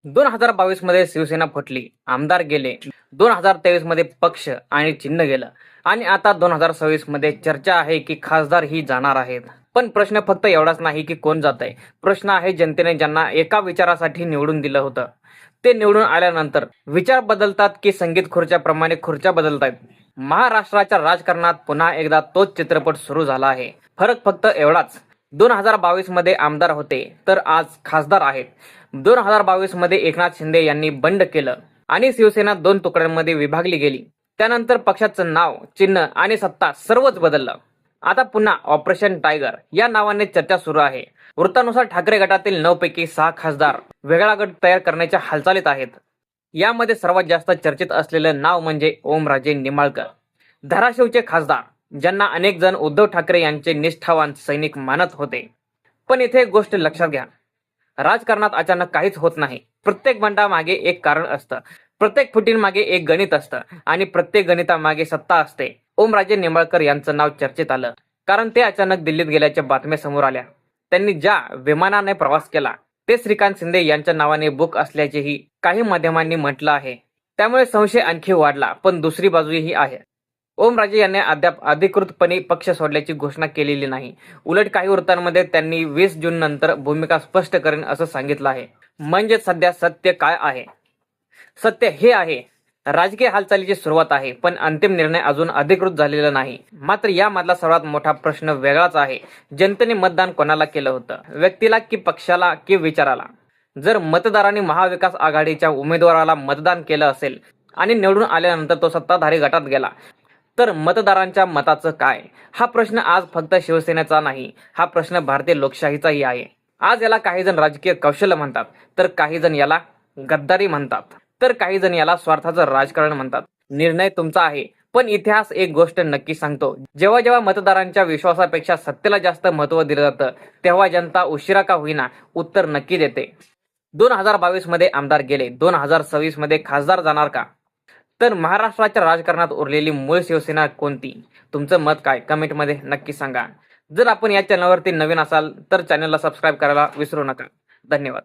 2022 मध्ये शिवसेना फुटली, आमदार गेले. 2023 मध्ये पक्ष आणि चिन्ह गेलं आणि आता 2026 मध्ये चर्चा आहे की खासदार ही जाणार आहेत. पण प्रश्न फक्त एवढाच नाही की कोण जात आहे. प्रश्न आहे जनतेने ज्यांना एका विचारासाठी निवडून दिलं होतं, ते निवडून आल्यानंतर विचार बदलतात की संगीत खुर्च्याप्रमाणे खुर्च्या बदलतायत. महाराष्ट्राच्या राजकारणात पुन्हा एकदा तोच चित्रपट सुरू झाला आहे. फरक फक्त एवढाच, 2022 मध्ये आमदार होते तर आज खासदार आहेत. 2022 मध्ये एकनाथ शिंदे यांनी बंड केलं आणि शिवसेना 2 तुकड्यांमध्ये विभागली गेली. त्यानंतर पक्षाचं नाव, चिन्ह आणि सत्ता सर्वच बदललं. आता पुन्हा ऑपरेशन टायगर या नावाने चर्चा सुरू आहे. वृत्तानुसार ठाकरे गटातील 9 पैकी 6 खासदार वेगळा गट तयार करण्याच्या हालचालीत आहेत. यामध्ये सर्वात जास्त चर्चेत असलेलं नाव म्हणजे ओमराजे निंबाळकर, धाराशिवचे खासदार, ज्यांना अनेक जण उद्धव ठाकरे यांचे निष्ठावान सैनिक मानत होते. पण इथे एक गोष्ट लक्षात घ्या, राजकारणात अचानक काहीच होत नाही. प्रत्येक बंडामागे एक कारण असतं, प्रत्येक फुटींमागे एक गणित असतं आणि प्रत्येक गणितामागे सत्ता असते. ओमराजे निंबाळकर यांचं नाव चर्चेत आलं कारण ते अचानक दिल्लीत गेल्याच्या बातम्या समोर आल्या. त्यांनी ज्या विमानाने प्रवास केला ते श्रीकांत शिंदे यांच्या नावाने बुक असल्याचेही काही माध्यमांनी म्हटलं आहे. त्यामुळे संशय आणखी वाढला. पण दुसरी बाजूही आहे. ओमराजे यांनी अद्याप अधिकृतपणे पक्ष सोडल्याची घोषणा केलेली नाही. उलट काही वृत्तांमध्ये त्यांनी 20 जून नंतर भूमिका स्पष्ट करेन असं सांगितलं आहे. म्हणजे सध्या सत्य काय आहे? सत्य हे आहे, राजकीय हालचालीची सुरुवात आहे, पण अंतिम निर्णय अजून अधिकृत झालेला नाही. मात्र यामधला सर्वात मोठा प्रश्न वेगळाच आहे. जनतेने मतदान कोणाला केलं होतं? व्यक्तीला की पक्षाला की विचाराला? जर मतदारांनी महाविकास आघाडीच्या उमेदवाराला मतदान केलं असेल आणि निवडून आल्यानंतर तो सत्ताधारी गटात गेला, तर मतदारांच्या मताचं काय? हा प्रश्न आज फक्त शिवसेनेचा नाही, हा प्रश्न भारतीय लोकशाहीचाही आहे. आज याला काही जण राजकीय कौशल्य म्हणतात, तर काही जण याला गद्दारी म्हणतात, तर काही जण याला स्वार्थाचं राजकारण म्हणतात. निर्णय तुमचा आहे. पण इतिहास एक गोष्ट नक्की सांगतो, जेव्हा जेव्हा मतदारांच्या विश्वासापेक्षा सत्तेला जास्त महत्त्व दिलं जातं, तेव्हा जनता उशिरा का होईना उत्तर नक्की देते. 2022 मध्ये आमदार गेले, 2026 मध्ये खासदार जाणार का? तर महाराष्ट्राच्या राजकारणात उरलेली मूळ शिवसेना कोणती? तुमचं मत काय? कमेंटमध्ये नक्की सांगा. जर आपण या चॅनलवरती नवीन असाल तर चॅनलला सबस्क्राईब करायला विसरू नका. धन्यवाद.